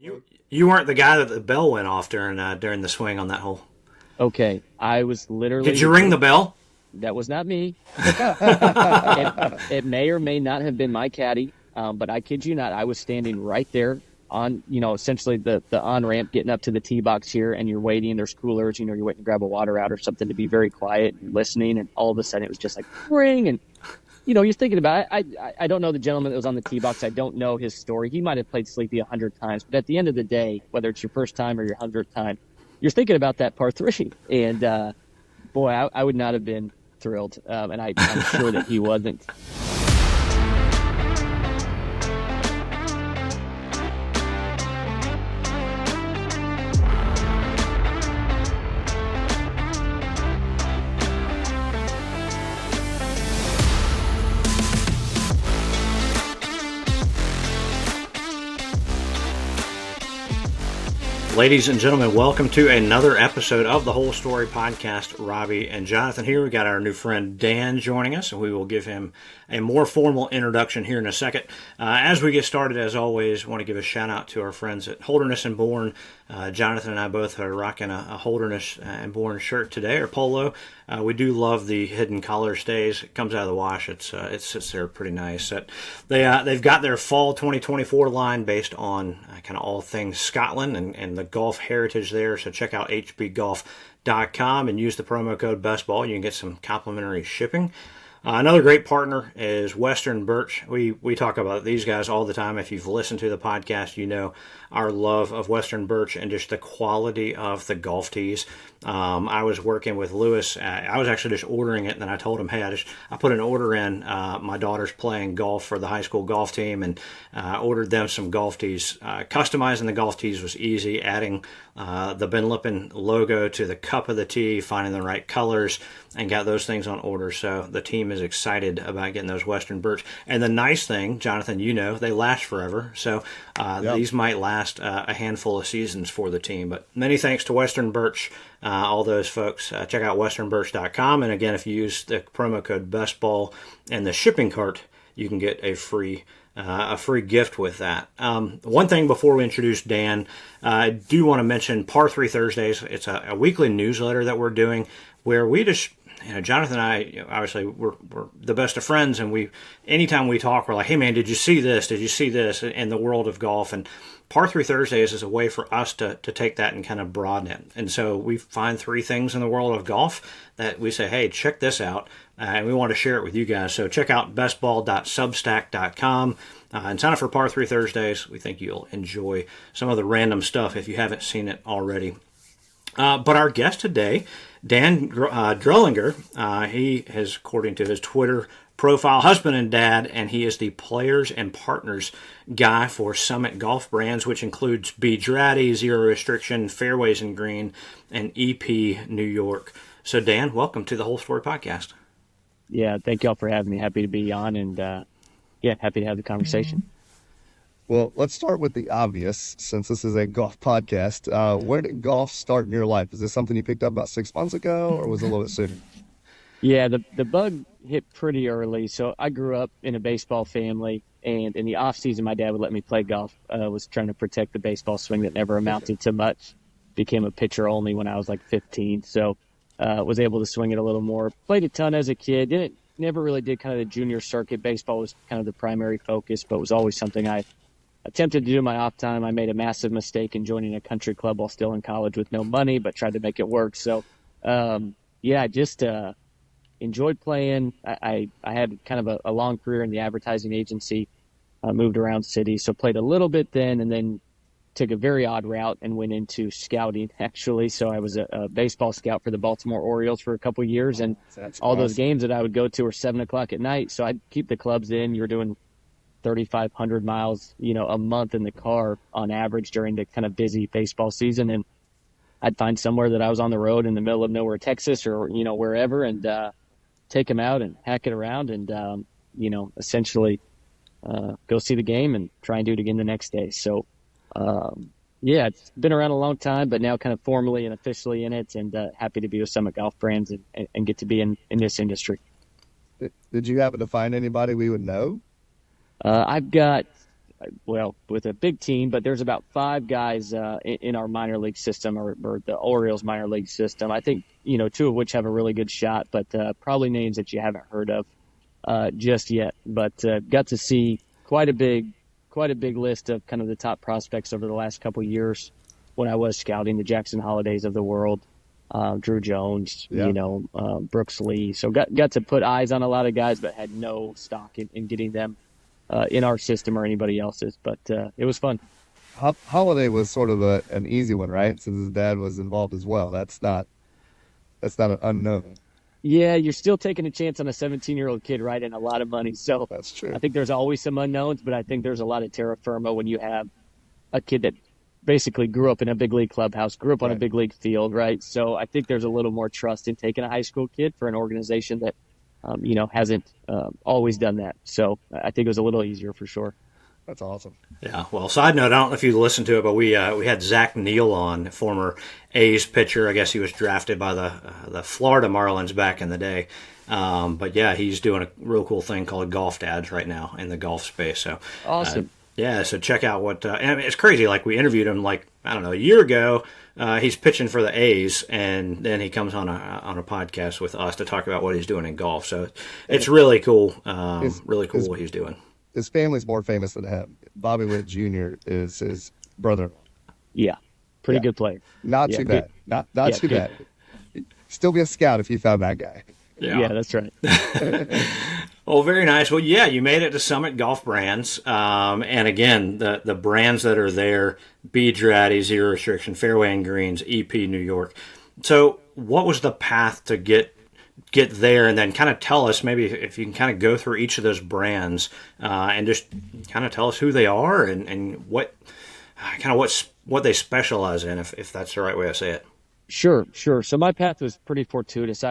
You weren't the guy that the bell went off during the swing on that hole. Okay, I was literally. Did you ring the bell? That was not me. It may or may not have been my caddy, but I kid you not, I was standing right there on, essentially the on ramp getting up to the tee box here, and you're waiting. There's coolers, you're waiting to grab a water out or something to be very quiet and listening, and all of a sudden it was just like ring, and you're thinking about it. I don't know the gentleman that was on the tee box. I don't know his story. He might have played Sleepy 100 times, but at the end of the day, whether it's your first time or your 100th time, you're thinking about that par three, and boy, I would not have been thrilled, and I'm sure that he wasn't. Ladies and gentlemen, welcome to another episode of the Whole Story Podcast. Robbie and Jonathan here. We got our new friend Dan joining us, and we will give him a more formal introduction here in a second. As we get started, as always, I want to give a shout out to our friends at Holderness and Bourne. Jonathan and I both are rocking a Holderness and Bourne shirt today, or polo. We do love the hidden collar stays. It comes out of the wash. It sits there pretty nice. They've got their fall 2024 line based on kind of all things Scotland and the golf heritage there. So check out hbgolf.com and use the promo code BestBall. You can get some complimentary shipping. Another great partner is Western Birch. We talk about these guys all the time. If you've listened to the podcast, you know our love of Western Birch and just the quality of the golf tees. I was working with Lewis. I was actually just ordering it, and then I told him, hey, I put an order in. My daughter's playing golf for the high school golf team, and ordered them some golf tees. Customizing the golf tees was easy. Adding the Ben Lippen logo to the cup of the tee, finding the right colors, and got those things on order. So the team is excited about getting those Western Birch. And the nice thing, Jonathan, they last forever. So these might last a handful of seasons for the team. But many thanks to Western Birch, all those folks. Check out westernbirch.com. And again, if you use the promo code BestBall and the shipping cart, you can get a free gift with that. One thing before we introduce Dan, I do want to mention Par 3 Thursdays. It's a weekly newsletter that we're doing where we just, Jonathan and I, obviously we're the best of friends, and anytime we talk, we're like, hey man, did you see this? Did you see this in the world of golf? And Par 3 Thursdays is a way for us to take that and kind of broaden it. And so we find 3 things in the world of golf that we say, hey, check this out. And we want to share it with you guys. So check out bestball.substack.com and sign up for Par 3 Thursdays. We think you'll enjoy some of the random stuff if you haven't seen it already. But our guest today, Dan Drullinger, he is, according to his Twitter profile, husband and dad, and he is the players and partners guy for Summit Golf Brands, which includes Draddy, Zero Restriction, Fairways and Green, and EP New York. So Dan, welcome to the Whole Story Podcast. Yeah, thank y'all for having me. Happy to be on, and happy to have the conversation. Well, let's start with the obvious, since this is a golf podcast. Where did golf start in your life? Is this something you picked up about 6 months ago, or was it a little bit sooner? Yeah, the bug hit pretty early. So I grew up in a baseball family, and in the off season, my dad would let me play golf. Was trying to protect the baseball swing that never amounted to much. Became a pitcher only when I was like 15. So was able to swing it a little more. Played a ton as a kid. Never really did kind of the junior circuit. Baseball was kind of the primary focus, but was always something I attempted to do in my off time. I made a massive mistake in joining a country club while still in college with no money, but tried to make it work. So, I just enjoyed playing. I had kind of a long career in the advertising agency, moved around cities, so played a little bit then, and then took a very odd route and went into scouting, actually. So I was a baseball scout for the Baltimore Orioles for a couple of years, and all those games that I would go to were 7 o'clock at night. So I'd keep the clubs in. You were doing 3,500 miles, a month in the car on average during the kind of busy baseball season. And I'd find somewhere that I was on the road in the middle of nowhere, Texas, or, wherever, and take them out and hack it around and, essentially go see the game and try and do it again the next day. So, it's been around a long time, but now kind of formally and officially in it, and happy to be with Summit Golf Brands and get to be in this industry. Did you happen to find anybody we would know? I've got well, with a big team, but there's about 5 guys in our minor league system, or the Orioles minor league system. I think 2 of which have a really good shot, but probably names that you haven't heard of just yet. But got to see quite a big list of kind of the top prospects over the last couple of years when I was scouting, the Jackson Holidays of the world, Drew Jones, Brooks Lee. So got to put eyes on a lot of guys, but had no stock in getting them in our system or anybody else's. But it was fun. Holiday was sort of an easy one, right? Since his dad was involved as well. That's not an unknown. Yeah, you're still taking a chance on a 17-year-old kid, right? And a lot of money. So that's true. I think there's always some unknowns, but I think there's a lot of terra firma when you have a kid that basically grew up in a big league clubhouse, grew up on a big league field, right? So I think there's a little more trust in taking a high school kid for an organization that, hasn't always done that. So I think it was a little easier for sure. That's awesome. Yeah. Well, side note, I don't know if you listened to it, but we had Zach Neal on, former A's pitcher. I guess he was drafted by the Florida Marlins back in the day. But yeah, he's doing a real cool thing called Golf Dads right now in the golf space. So awesome. Yeah, so check out what and it's crazy. Like, we interviewed him a year ago. He's pitching for the A's, and then he comes on a podcast with us to talk about what he's doing in golf. So it's really cool. Really cool what he's doing. His family's more famous than him. Bobby Witt Jr. is his brother. Yeah, pretty good player. Not too bad. Not too bad. Still be a scout if you found that guy. Yeah, that's right. Well, very nice. Well, yeah, you made it to Summit Golf Brands. And again, the brands that are there, Draddy, Zero Restriction, Fairway and Greens, EP New York. So what was the path to get there, and then kind of tell us, maybe if you can kind of go through each of those brands and just kind of tell us who they are and what they specialize in, if that's the right way to say it. Sure. So my path was pretty fortuitous.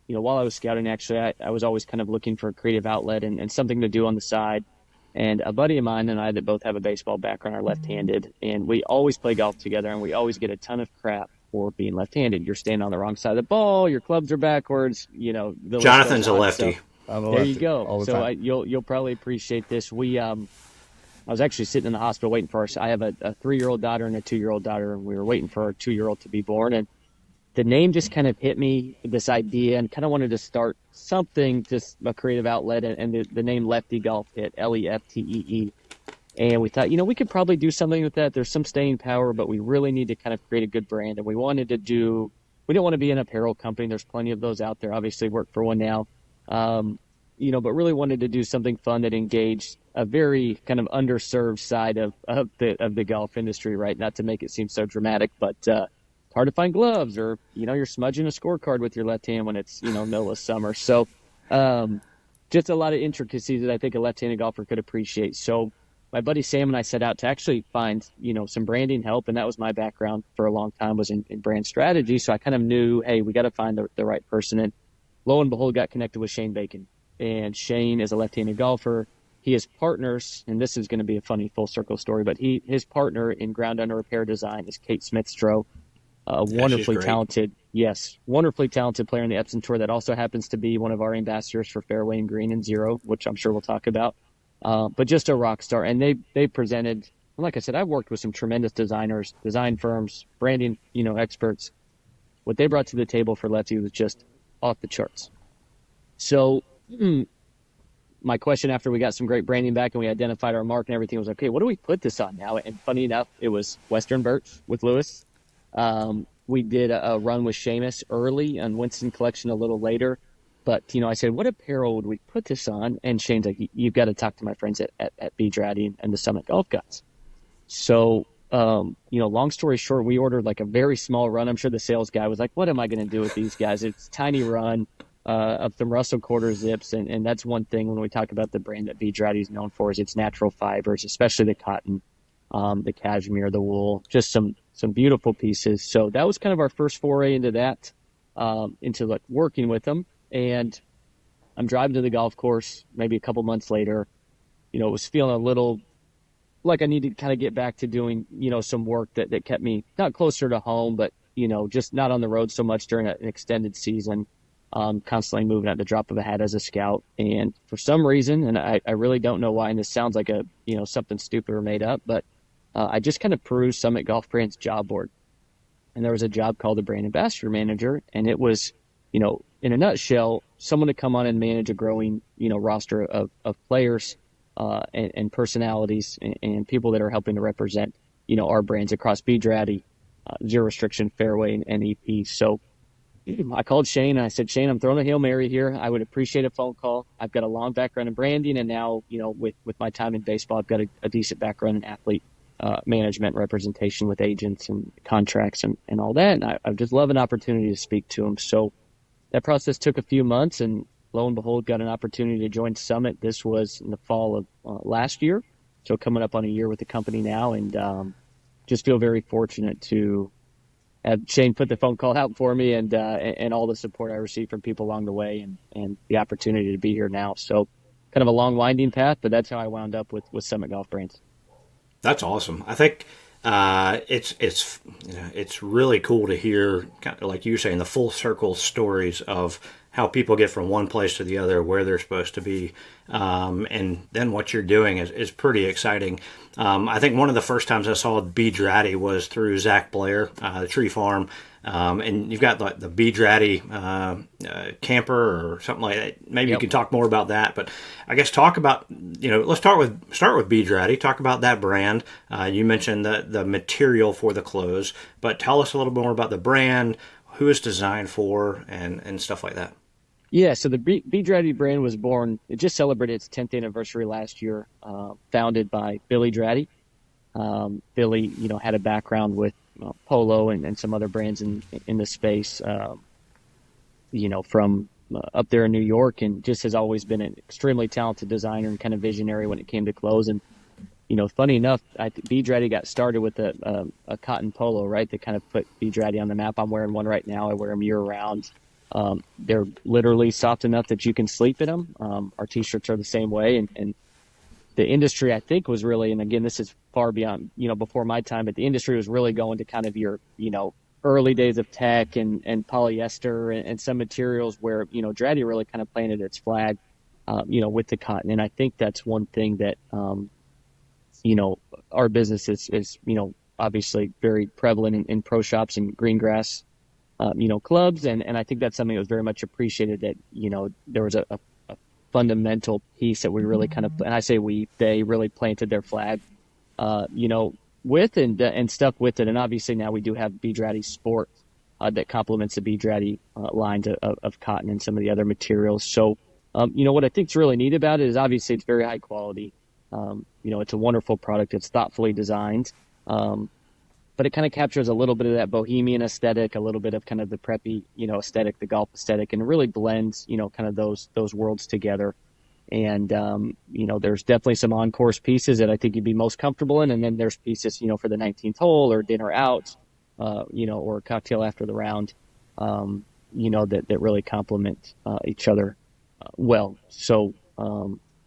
While I was scouting, actually, I was always kind of looking for a creative outlet and something to do on the side. And a buddy of mine and I that both have a baseball background are left-handed, and we always play golf together, and we always get a ton of crap for being left-handed. You're standing on the wrong side of the ball, your clubs are backwards, Jonathan's a lefty. So, there you go. So you'll probably appreciate this. I was actually sitting in the hospital waiting for I have a 3-year-old daughter and a 2-year-old daughter, and we were waiting for our 2-year-old to be born, and the name just kind of hit me, this idea, and kind of wanted to start something, just a creative outlet, and the name Lefty Golf hit, Leftee. And we thought, we could probably do something with that. There's some staying power, but we really need to kind of create a good brand. And we didn't want to be an apparel company. There's plenty of those out there. Obviously work for one now. But really wanted to do something fun that engaged a very kind of underserved side of the golf industry, right? Not to make it seem so dramatic, but hard to find gloves, or you're smudging a scorecard with your left hand when it's middle of summer. So just a lot of intricacies that I think a left-handed golfer could appreciate. So my buddy Sam and I set out to actually find some branding help, and that was my background for a long time, was in brand strategy. So I kind of knew, hey, we got to find the right person, and lo and behold, got connected with Shane Bacon. And Shane is a left-handed golfer. He is partners, and this is going to be a funny full circle story, but his partner in ground under repair design is Kate Smith-Stroh. Wonderfully talented player in the Epson Tour that also happens to be one of our ambassadors for Fairway and Green and Zero, which I'm sure we'll talk about. But just a rock star. And they presented, like I said, I've worked with some tremendous designers, design firms, branding, experts. What they brought to the table for Lefty was just off the charts. So my question after we got some great branding back and we identified our mark and everything was, okay, what do we put this on now? And funny enough, it was Western Birch with Lewis. We did a run with Seamus early and Winston Collection a little later. But, I said, what apparel would we put this on? And Shane's like, you've got to talk to my friends at Draddy and the Summit Golf guys. So, long story short, we ordered like a very small run. I'm sure the sales guy was like, what am I going to do with these guys? It's tiny run of some Russell quarter zips. And that's one thing when we talk about the brand that Draddy is known for is its natural fibers, especially the cotton, the cashmere, the wool, just some beautiful pieces. So that was kind of our first foray into that, into like working with them. And I'm driving to the golf course maybe a couple months later, was feeling a little like I needed to kind of get back to doing, some work that kept me not closer to home, but, just not on the road so much during an extended season. constantly moving at the drop of a hat as a scout. And for some reason, and I really don't know why, and this sounds like something stupid or made up, but I just kind of perused Summit Golf Brand's job board. And there was a job called the brand ambassador manager. And it was, in a nutshell, someone to come on and manage a growing, roster of players and personalities and people that are helping to represent, our brands across Draddy, Zero Restriction, Fairway, and EP. So I called Shane and I said, Shane, I'm throwing a Hail Mary here. I would appreciate a phone call. I've got a long background in branding, and now, with my time in baseball, I've got a decent background in athlete management, representation with agents and contracts and all that. And I just love an opportunity to speak to him. So that process took a few months, and lo and behold, got an opportunity to join Summit. This was in the fall of last year. So coming up on a year with the company now, and just feel very fortunate to have Shane put the phone call out for me, and all the support I received from people along the way, and the opportunity to be here now. So kind of a long winding path, but that's how I wound up with Summit Golf Brands. That's awesome. I think it's really cool to hear, kind of like you saying, the full circle stories of how people get from one place to the other, where they're supposed to be, and then what you're doing is pretty exciting. I think one of the first times I saw Draddy was through Zach Blair, the Tree Farm, and you've got the Draddy camper or something like that. Maybe Yep. You can talk more about that, but I guess talk about, let's start with Draddy. Talk about that brand. You mentioned the material for the clothes, but tell us a little more about the brand, who it's designed for, and stuff like that. Yeah, so the Draddy brand was born, it just celebrated its 10th anniversary last year, founded by Billy Draddy. Billy, had a background with Polo and some other brands in the space, from up there in New York, and just has always been an extremely talented designer and kind of visionary when it came to clothes. And, funny enough, Draddy got started with a cotton polo, right, that kind of put Draddy on the map. I'm wearing one right now. I wear them year round. They're literally soft enough that you can sleep in them. Our T-shirts are the same way. And the industry, I think, was really, and again, this is far beyond, before my time, but the industry was really going to kind of your, early days of tech and polyester and some materials where, Draddy really kind of planted its flag, with the cotton. And I think that's one thing that, our business is obviously very prevalent in pro shops and green grass, clubs. And I think that's something that was very much appreciated, that, there was a fundamental piece that we really kind of, and I say they really planted their flag, with and stuck with it. And obviously now we do have Draddy Sport that complements the Draddy lines of cotton and some of the other materials. So, what I think is really neat about it is obviously it's very high quality. It's a wonderful product. It's thoughtfully designed. But it kind of captures a little bit of that bohemian aesthetic, a little bit of kind of the preppy, aesthetic, the golf aesthetic, and really blends, kind of those worlds together. And, there's definitely some on-course pieces that I think you'd be most comfortable in. And then there's pieces, for the 19th hole or dinner out, or a cocktail after the round, that really complement each other well. So,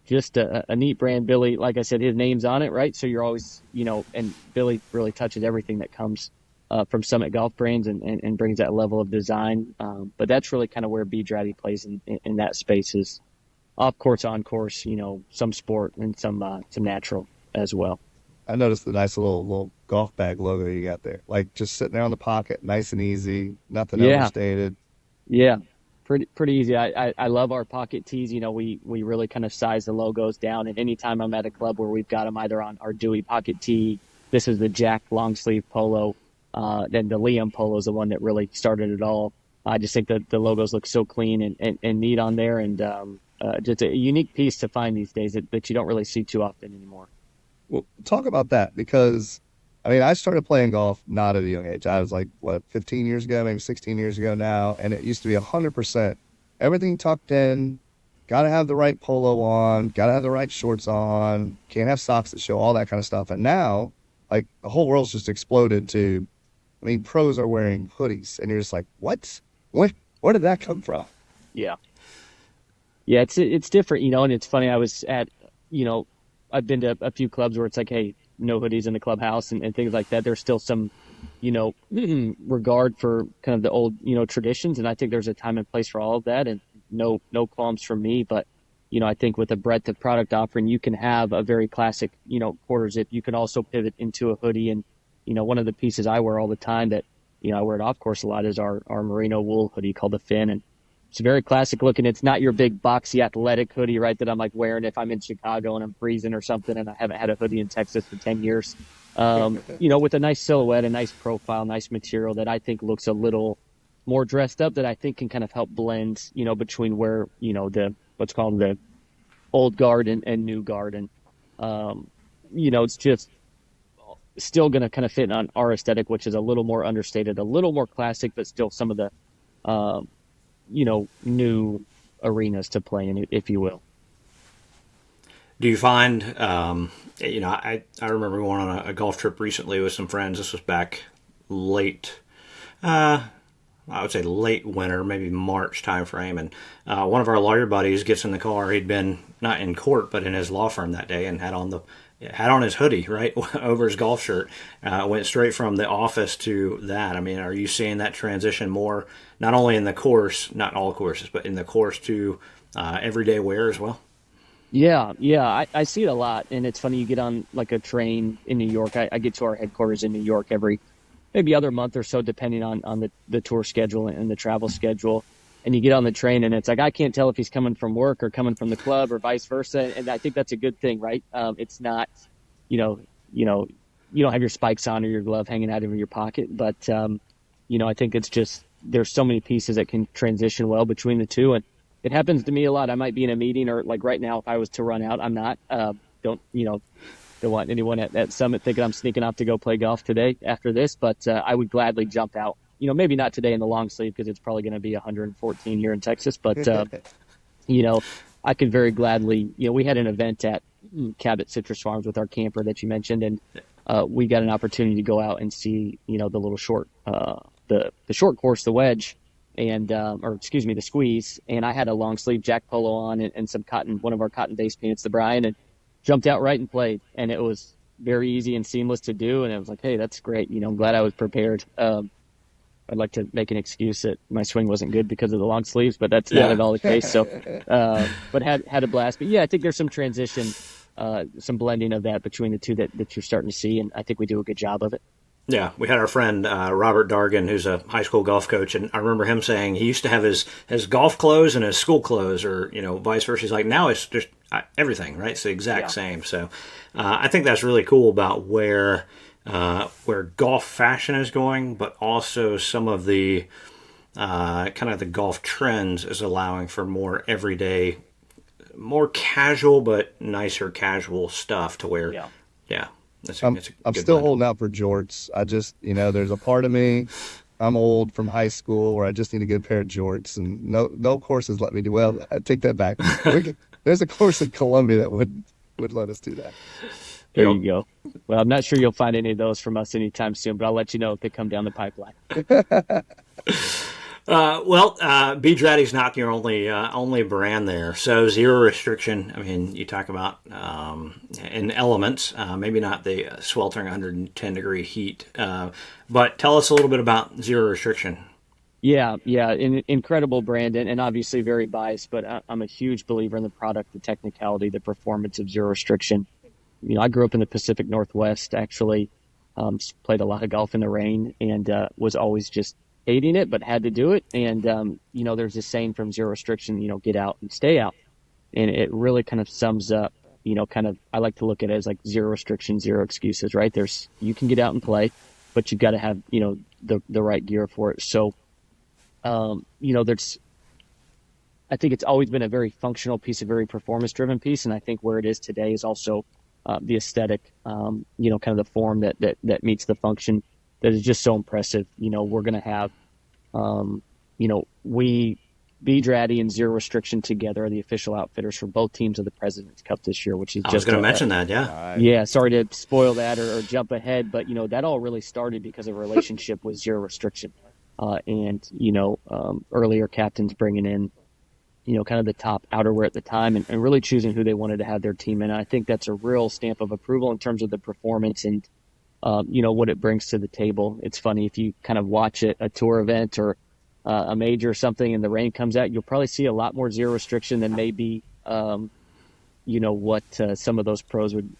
just a neat brand. Billy, like I said, his name's on it, right? So you're always, and Billy really touches everything that comes from Summit Golf Brands and brings that level of design. But that's really kind of where Draddy plays in that space, is off course, on course, some sport and some natural as well. I noticed the nice little golf bag logo you got there. Like just sitting there on the pocket, nice and easy, nothing overstated. Yeah. Pretty easy. I love our pocket tees. We really kind of size the logos down. And anytime I'm at a club where we've got them either on our Dewey pocket tee, this is the Jack long sleeve polo, then the Liam polo is the one that really started it all. I just think that the logos look so clean and neat on there, and just a unique piece to find these days that you don't really see too often anymore. Well, talk about that, because I started playing golf not at a young age. I was like, 15 years ago, maybe 16 years ago now. And it used to be 100%. Everything tucked in, got to have the right polo on, got to have the right shorts on, can't have socks that show, all that kind of stuff. And now, like, the whole world's just exploded to, pros are wearing hoodies. And you're just like, what? Where did that come from? Yeah. Yeah, it's different, and it's funny. I was at, I've been to a few clubs where it's like, hey, no hoodies in the clubhouse and things like that. There's still some regard for kind of the old, traditions. And I think there's a time and place for all of that, and no qualms from me. But, I think with a breadth of product offering, you can have a very classic, quarter zip. You can also pivot into a hoodie. And, one of the pieces I wear all the time that, I wear it off course a lot is our merino wool hoodie called the Fin. And it's very classic looking. It's not your big boxy athletic hoodie, right, that I'm like wearing if I'm in Chicago and I'm freezing or something and I haven't had a hoodie in Texas for 10 years. With a nice silhouette, a nice profile, nice material that I think looks a little more dressed up, that I think can kind of help blend, between where, what's called the old guard and new guard. And, it's just still going to kind of fit on our aesthetic, which is a little more understated, a little more classic, but still some of the, new arenas to play in, if you will. Do you find, I remember going on a golf trip recently with some friends. This was back late, I would say late winter, maybe March timeframe. And one of our lawyer buddies gets in the car. He'd been not in court, but in his law firm that day, and had on his hoodie, right, over his golf shirt. Went straight from the office to that. I mean, are you seeing that transition more, not only in the course, not all courses, but in the course to everyday wear as well? Yeah, I see it a lot. And it's funny, you get on like a train in New York. I get to our headquarters in New York every maybe other month or so, depending on the tour schedule and the travel schedule. And you get on the train and it's like, I can't tell if he's coming from work or coming from the club or vice versa. And I think that's a good thing, right? It's not, you don't have your spikes on or your glove hanging out of your pocket. But, I think it's just, there's so many pieces that can transition well between the two. And it happens to me a lot. I might be in a meeting, or like right now, if I was to run out, I'm not, don't want anyone at Summit thinking I'm sneaking off to go play golf today after this, but I would gladly jump out. Maybe not today in the long sleeve because it's probably going to be 114 here in Texas, but I could very gladly, we had an event at Cabot Citrus Farms with our camper that you mentioned, and we got an opportunity to go out and see, the little short, the short course, the wedge, and the squeeze. And I had a long sleeve Jack Polo on and some one of our cotton base paints, the Brian, and jumped out right and played. And it was very easy and seamless to do. And I was like, hey, that's great. I'm glad I was prepared. I'd like to make an excuse that my swing wasn't good because of the long sleeves, but that's not at all the case. So, but had a blast. But yeah, I think there's some transition, some blending of that between the two that you're starting to see. And I think we do a good job of it. Yeah, we had our friend Robert Dargan, who's a high school golf coach, and I remember him saying he used to have his golf clothes and his school clothes, or vice versa. He's like, now it's just everything, right? It's the exact same. So I think that's really cool about where golf fashion is going, but also some of the kind of the golf trends is allowing for more everyday, more casual but nicer casual stuff to wear. Yeah. I'm still holding out for jorts. I just, there's a part of me, I'm old from high school, where I just need to get a pair of jorts, and no courses let me do well. I take that back. There's a course in Columbia that would let us do that. There you go. Well, I'm not sure you'll find any of those from us anytime soon, but I'll let you know if they come down the pipeline. B Draddy's not your only brand there. So zero restriction. I mean, you talk about in elements, maybe not the sweltering 110 degree heat, but tell us a little bit about zero restriction. Yeah, incredible brand, and obviously very biased, but I'm a huge believer in the product, the technicality, the performance of zero restriction. I grew up in the Pacific Northwest, actually, played a lot of golf in the rain, and was always just hating it, but had to do it. And, there's this saying from zero restriction, get out and stay out. And it really kind of sums up, I like to look at it as like zero restriction, zero excuses, right? You can get out and play, but you've got to have, the right gear for it. So, I think it's always been a very functional piece, a very performance driven piece. And I think where it is today is also the aesthetic, kind of the form that meets the function, that is just so impressive. We're going to have, we, B-Draddy and Zero Restriction together are the official outfitters for both teams of the President's Cup this year, which is I was going to mention that, yeah. Yeah, sorry to spoil that or jump ahead, but, that all really started because of a relationship with Zero Restriction. Earlier captains bringing in, kind of the top outerwear at the time and really choosing who they wanted to have their team in. And I think that's a real stamp of approval in terms of the performance and, what it brings to the table. It's funny if you kind of watch a tour event or a major or something and the rain comes out, you'll probably see a lot more zero restriction than maybe, what some of those pros would,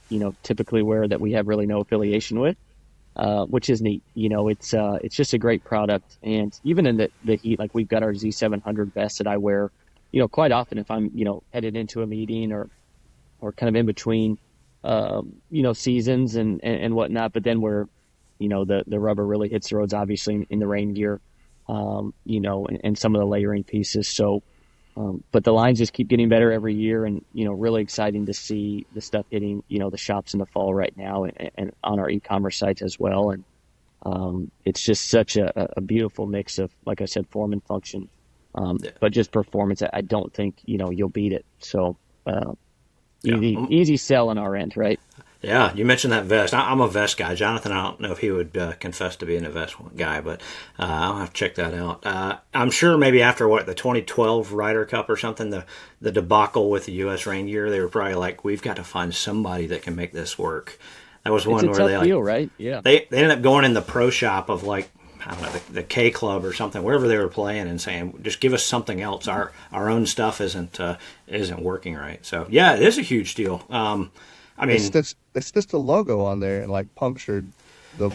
typically wear that we have really no affiliation with, which is neat. It's just a great product. And even in the heat, like we've got our Z700 vest that I wear, quite often if I'm, headed into a meeting or kind of in between, seasons and whatnot. But then where, the rubber really hits the roads, obviously in the rain gear, and some of the layering pieces. So, but the lines just keep getting better every year, and really exciting to see the stuff hitting the shops in the fall right now, and on our e-commerce sites as well. And it's just such a beautiful mix of, like I said, form and function, but just performance. I don't think you'll beat it. So easy sell on our end, right? Yeah, you mentioned that vest. I'm a vest guy. Jonathan, I don't know if he would confess to being a vest guy, but I'll have to check that out. I'm sure maybe after the 2012 Ryder Cup or something, the debacle with the U.S. rain gear, they were probably like, we've got to find somebody that can make this work. That was one it's where a tough deal, right? Yeah. They ended up going in the pro shop of I don't know, the K Club or something, wherever they were playing, and saying, just give us something else. Our own stuff isn't working right. So yeah, it is a huge deal. I mean, it's just a logo on there and punctured the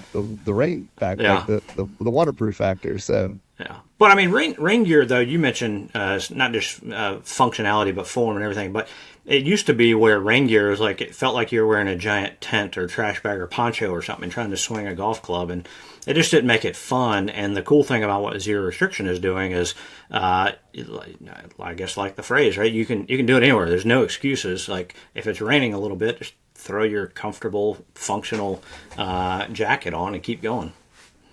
rain factor, yeah. The waterproof factor. So yeah, but I mean, rain gear though, you mentioned it's not just functionality but form and everything. But it used to be where rain gear was it felt like you were wearing a giant tent or trash bag or poncho or something, trying to swing a golf club, and it just didn't make it fun. And the cool thing about what zero restriction is doing is, I guess like the phrase, right? You can do it anywhere. There's no excuses. Like if it's raining a little bit, just throw your comfortable, functional jacket on and keep going.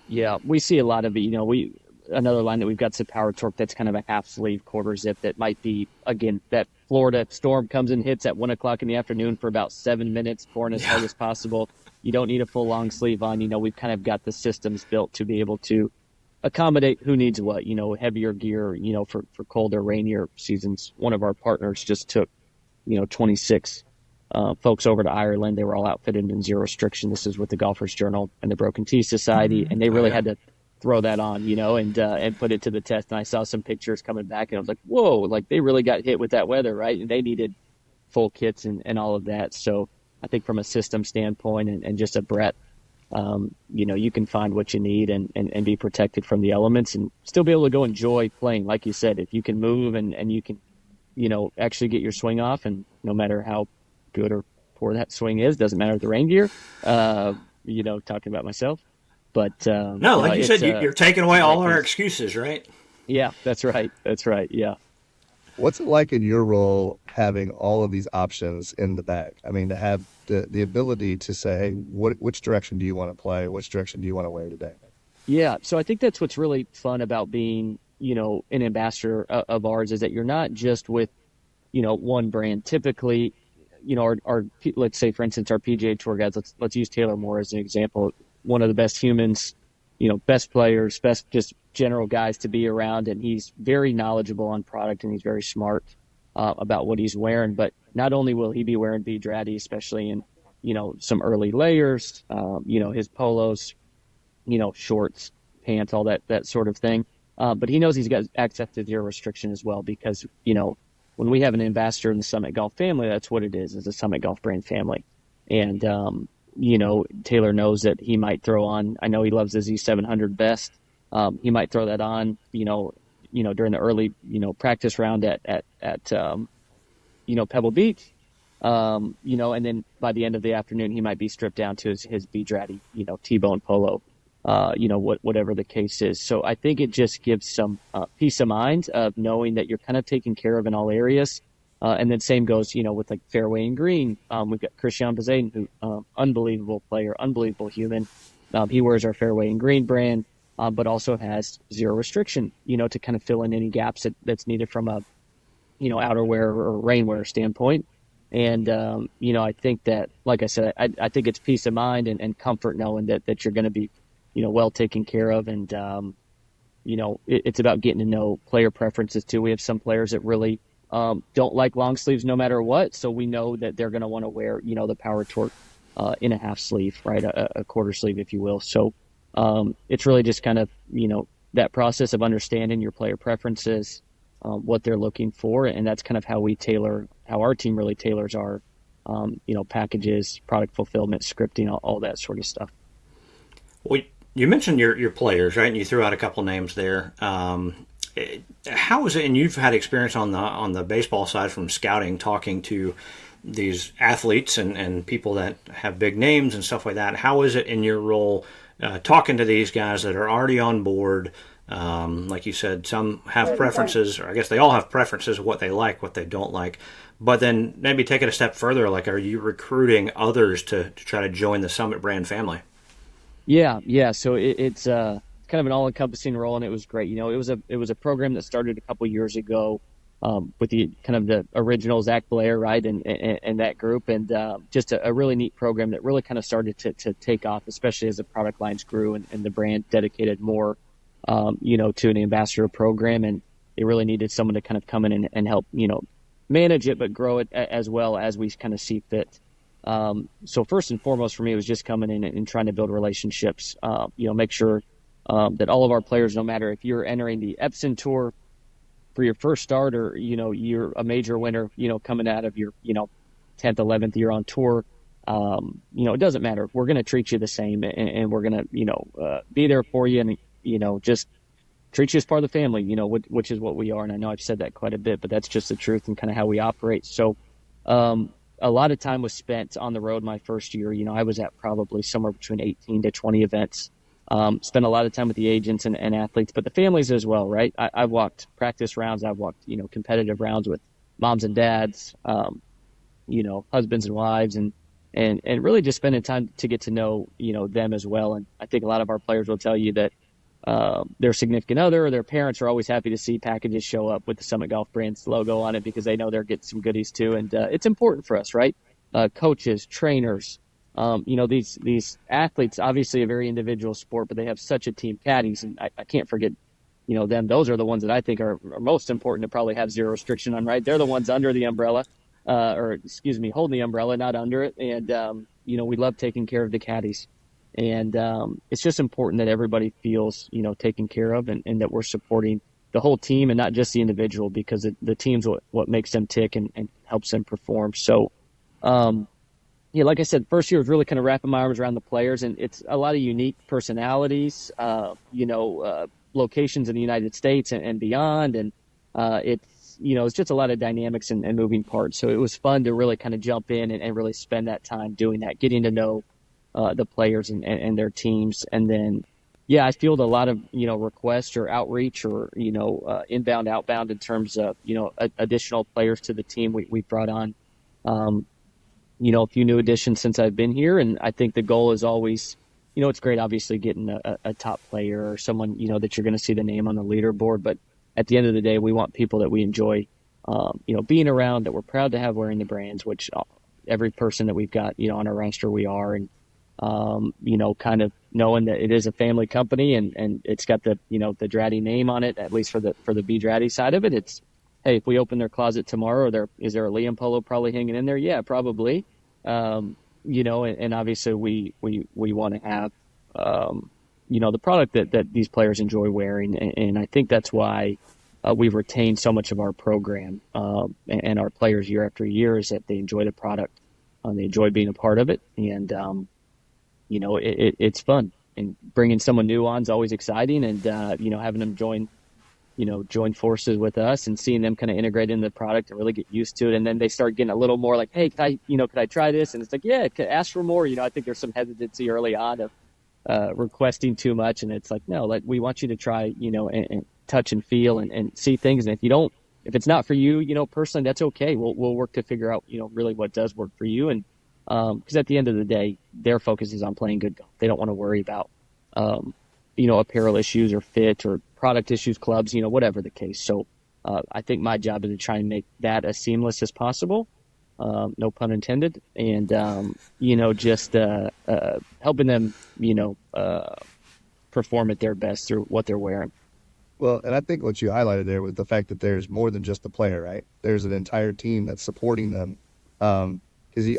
Yeah, we see a lot of it. Another line that we've got is a Power Torque that's kind of a half sleeve quarter zip that might be, again, that Florida storm comes and hits at 1 o'clock in the afternoon for about 7 minutes, pouring as hard as possible. You don't need a full long sleeve on. We've kind of got the systems built to be able to accommodate who needs what, heavier gear, for colder, rainier seasons. One of our partners just took, 26 folks over to Ireland. They were all outfitted in zero restriction. This is with the Golfers Journal and the Broken Tea Society. And they really had to throw that on, and put it to the test. And I saw some pictures coming back and I was like, whoa, they really got hit with that weather, right? And they needed full kits and all of that. So I think from a system standpoint and just a breadth, you can find what you need and be protected from the elements and still be able to go enjoy playing. Like you said, if you can move and you can, actually get your swing off, and no matter how good or poor that swing is, doesn't matter the rain gear, talking about myself. But no, like you said, you're taking away all our excuses, right? Yeah, that's right. That's right. Yeah. What's it like in your role having all of these options in the bag? I mean, to have the ability to say, hey, which direction do you want to play? Which direction do you want to wear today? Yeah. So I think that's what's really fun about being, an ambassador of ours, is that you're not just with, one brand. Typically, our let's say, for instance, our PGA Tour guys, let's use Taylor Moore as an example. One of the best humans, best players, best just general guys to be around. And he's very knowledgeable on product, and he's very smart about what he's wearing. But not only will he be wearing Draddy, especially in, some early layers, his polos, shorts, pants, all that sort of thing. But he knows he's got access to zero restriction as well, because, when we have an ambassador in the Summit Golf family, that's what it is a Summit Golf brand family. And, Taylor knows that he might throw on, I know he loves the Z700 vest. He might throw that on, during the early, practice round at Pebble Beach. And then by the end of the afternoon, he might be stripped down to his Draddy, T-bone polo, whatever the case is. So I think it just gives some peace of mind of knowing that you're kind of taken care of in all areas. And then same goes, with fairway and green. We've got Christian Bazane, who unbelievable player, unbelievable human. He wears our fairway and green brand, but also has zero restriction, to kind of fill in any gaps that's needed from a, outerwear or rainwear standpoint. And, I think that, like I said, I think it's peace of mind and comfort knowing that you're going to be, well taken care of. And, it's about getting to know player preferences too. We have some players that really, don't like long sleeves no matter what. So we know that they're going to want to wear, the Power Torque, in a half sleeve, right? A quarter sleeve, if you will. So it's really just kind of, that process of understanding your player preferences, what they're looking for. And that's kind of how our team really tailors our, packages, product fulfillment, scripting, all that sort of stuff. Well, you mentioned your players, right? And you threw out a couple names there. How is it? And you've had experience on the baseball side from scouting, talking to these athletes and people that have big names and stuff like that. How is it in your role talking to these guys that are already on board? Like you said, some have preferences, or I guess they all have preferences of what they like, what they don't like. But then maybe take it a step further. Like, are you recruiting others to try to join the Summit brand family? Yeah. So it's kind of an all-encompassing role, and it was great. It was a program that started a couple years ago with the kind of the original Zach Blair, right, and that group, and just a really neat program that really kind of started to take off, especially as the product lines grew and the brand dedicated more, to an ambassador program, and they really needed someone to kind of come in and help, manage it, but grow it as well as we kind of see fit. So first and foremost for me, it was just coming in and trying to build relationships, make sure that all of our players, no matter if you're entering the Epson Tour for your first start or, you're a major winner, coming out of your, 10th, 11th year on tour, it doesn't matter. We're going to treat you the same, and we're going to, be there for you and, just treat you as part of the family, which is what we are. And I know I've said that quite a bit, but that's just the truth and kind of how we operate. So, a lot of time was spent on the road my first year. I was at probably somewhere between 18 to 20 events. Spent a lot of time with the agents and athletes, but the families as well, right? I've walked practice rounds. I've walked, competitive rounds with moms and dads, husbands and wives, and really just spending time to get to know, them as well. And I think a lot of our players will tell you that their significant other or their parents are always happy to see packages show up with the Summit Golf Brands logo on it, because they know they're getting some goodies too. And it's important for us, right? Coaches, trainers, these athletes, obviously a very individual sport, but they have such a team. Caddies, and I can't forget, them. Those are the ones that I think are most important to probably have zero restriction on, right? They're the ones under the umbrella, holding the umbrella, not under it. And, we love taking care of the caddies. And it's just important that everybody feels, taken care of, and that we're supporting the whole team and not just the individual, because the team's what makes them tick and helps them perform. So, like I said, first year was really kind of wrapping my arms around the players, and it's a lot of unique personalities, locations in the United States and beyond. And it's just a lot of dynamics and moving parts. So it was fun to really kind of jump in and really spend that time doing that, getting to know the players and their teams. And then, I field a lot of, requests or outreach or, inbound, outbound in terms of, additional players to the team. We brought on, a few new additions since I've been here. And I think the goal is always, it's great, obviously, getting a top player or someone, that you're going to see the name on the leaderboard. But at the end of the day, we want people that we enjoy, being around, that we're proud to have wearing the brands, which every person that we've got, on our roster, we are. And, kind of knowing that it is a family company and it's got the, the Draddy name on it, at least for the B Draddy side of it. It's, hey, if we open their closet tomorrow, is there a Liam polo probably hanging in there? Yeah, probably. And obviously we want to have, the product that these players enjoy wearing. And I think that's why we've retained so much of our program and our players year after year, is that they enjoy the product. They enjoy being a part of it. And, it's fun, and bringing someone new on is always exciting. And, having them join forces with us and seeing them kind of integrate into the product and really get used to it. And then they start getting a little more like, hey, could I try this? And it's like, yeah, ask for more. I think there's some hesitancy early on of requesting too much. And it's like, no, we want you to try, and touch and feel and see things. And if it's not for you, personally, that's okay. We'll work to figure out, really what does work for you. And, because at the end of the day, their focus is on playing good golf. They don't want to worry about, apparel issues or fit or product issues, clubs, whatever the case. So I think my job is to try and make that as seamless as possible, no pun intended, and, just helping them, perform at their best through what they're wearing. Well, and I think what you highlighted there was the fact that there's more than just the player, right? There's an entire team that's supporting them. Because,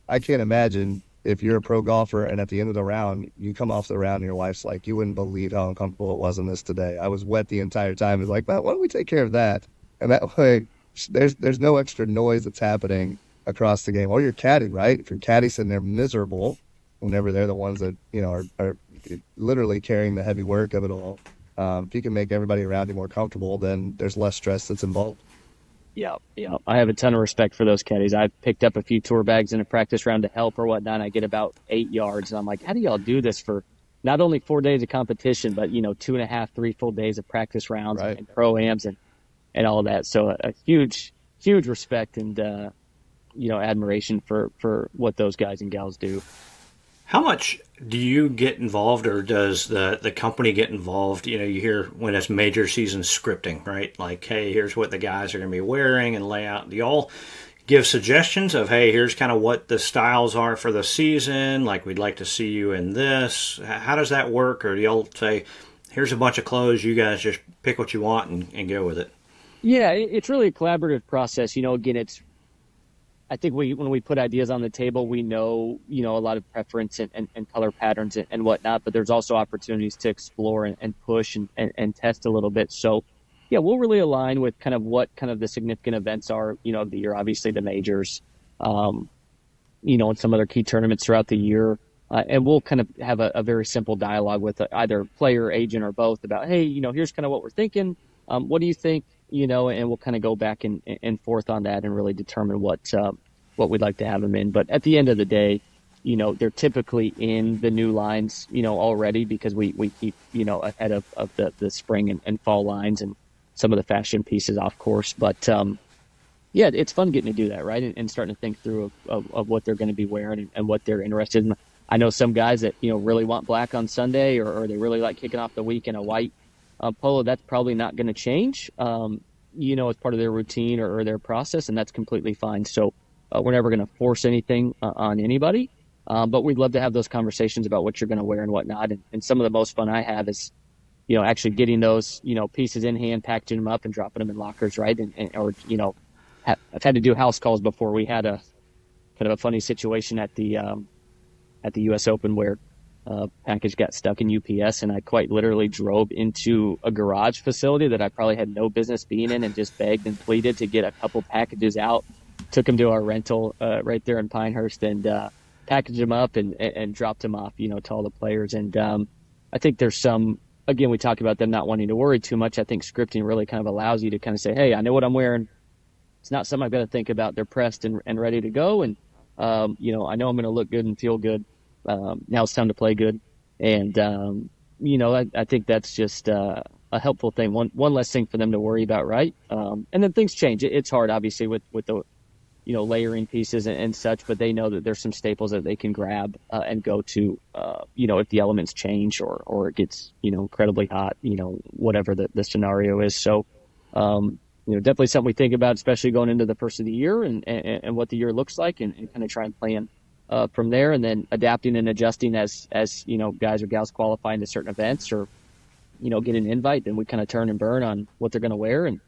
I can't imagine if you're a pro golfer and at the end of the round, you come off the round and your wife's like, you wouldn't believe how uncomfortable it was in this today. I was wet the entire time. It's like, well, why don't we take care of that? And that way, there's no extra noise that's happening across the game. Or your caddy, right? If your caddy's sitting there miserable, whenever they're the ones that, are literally carrying the heavy work of it all, if you can make everybody around you more comfortable, then there's less stress that's involved. Yeah. I have a ton of respect for those caddies. I've picked up a few tour bags in a practice round to help or whatnot. And I get about 8 yards, and I'm like, how do y'all do this for not only 4 days of competition, but 2.5, 3 full days of practice rounds Right. and pro-ams and all that. So a huge respect and admiration for what those guys and gals do. How much do you get involved, or does the company get involved? You hear when it's major season scripting, right? Like, hey, here's what the guys are going to be wearing and layout. Do y'all give suggestions of, hey, here's kind of what the styles are for the season? Like, we'd like to see you in this. How does that work? Or do y'all say, here's a bunch of clothes, you guys just pick what you want and go with it? Yeah, it's really a collaborative process. Again, I think when we put ideas on the table, we know, a lot of preference and color patterns and whatnot, but there's also opportunities to explore and push and test a little bit. So, yeah, we'll really align with kind of what kind of the significant events are, of the year, obviously the majors, and some other key tournaments throughout the year. And we'll kind of have a very simple dialogue with either player, agent, or both about, hey, here's kind of what we're thinking. What do you think? And we'll kind of go back and forth on that and really determine what we'd like to have them in. But at the end of the day, they're typically in the new lines, already, because we keep, ahead of the spring and fall lines and some of the fashion pieces, of course. But, yeah, it's fun getting to do that, right? And starting to think through of what they're going to be wearing and what they're interested in. I know some guys that, really want black on Sunday, or they really like kicking off the week in a white polo. That's probably not going to change, as part of their routine or their process, and that's completely fine. So we're never going to force anything on anybody, but we'd love to have those conversations about what you're going to wear and whatnot. And some of the most fun I have is, actually getting those, pieces in hand, packaging them up and dropping them in lockers, right? Or I've had to do house calls before. We had a kind of a funny situation at the U.S. Open where package got stuck in UPS, and I quite literally drove into a garage facility that I probably had no business being in and just begged and pleaded to get a couple packages out. Took them to our rental right there in Pinehurst and packaged them up and dropped them off, to all the players. And I think there's some, again, we talk about them not wanting to worry too much. I think scripting really kind of allows you to kind of say, hey, I know what I'm wearing. It's not something I've got to think about. They're pressed and ready to go. And, I know I'm going to look good and feel good. Now it's time to play good. And, I think that's just a helpful thing. One less thing for them to worry about, right? And then things change. It's hard, obviously, with the, layering pieces and such, but they know that there's some staples that they can grab and go to, if the elements change or it gets, incredibly hot, whatever the scenario is. So, definitely something we think about, especially going into the first of the year and what the year looks like and kind of try and plan from there, and then adapting and adjusting as guys or gals qualify into certain events or, get an invite, then we kind of turn and burn on what they're going to wear and,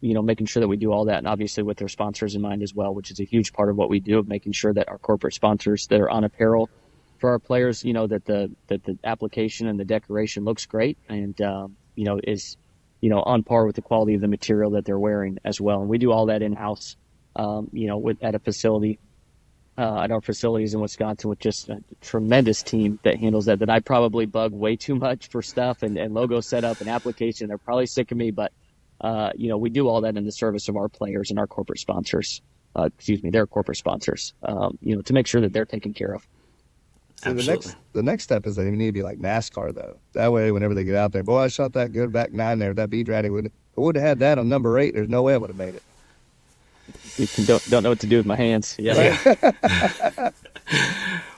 making sure that we do all that. And obviously with their sponsors in mind as well, which is a huge part of what we do, of making sure that our corporate sponsors that are on apparel for our players, that the application and the decoration looks great and, is, on par with the quality of the material that they're wearing as well. And we do all that in-house, at a facility, at our facilities in Wisconsin, with just a tremendous team that handles that I probably bug way too much for stuff and logo setup and application. They're probably sick of me, but, we do all that in the service of our players and our corporate sponsors, their corporate sponsors, to make sure that they're taken care of. So the next step is they need to be like NASCAR, though. That way, whenever they get out there, boy, I shot that good back nine there. That Draddy would have had that on number 8. There's no way I would have made it. You don't know what to do with my hands. Yeah.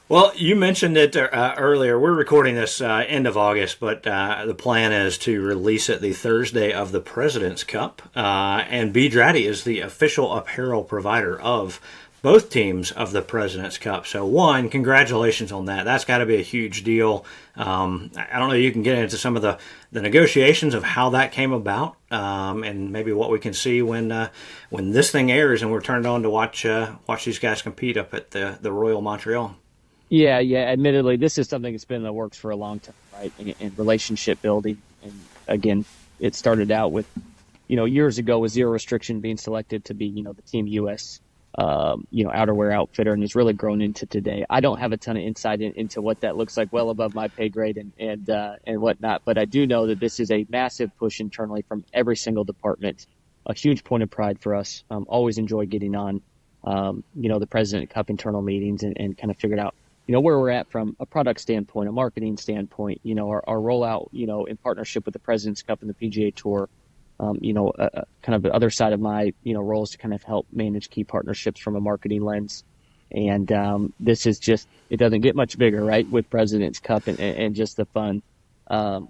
Well, you mentioned it earlier. We're recording this end of August, but the plan is to release it the Thursday of the President's Cup. And Draddy is the official apparel provider of both teams of the President's Cup. So, one, congratulations on that. That's got to be a huge deal. I don't know, you can get into some of the negotiations of how that came about, and maybe what we can see when this thing airs and we're turned on to watch these guys compete up at the Royal Montreal. Yeah. Admittedly, this is something that's been in the works for a long time, right? And relationship building. And again, it started out with, years ago with Zero Restriction being selected to be, the Team US, outerwear outfitter, and has really grown into today. I don't have a ton of insight into what that looks like, well above my pay grade and whatnot, but I do know that this is a massive push internally from every single department, a huge point of pride for us. Always enjoy getting on, the President Cup internal meetings and kind of figured out, where we're at from a product standpoint, a marketing standpoint, our rollout, in partnership with the President's Cup and the PGA Tour. Kind of the other side of my, role is to kind of help manage key partnerships from a marketing lens. And this is just, it doesn't get much bigger, right, with President's Cup and just the fun.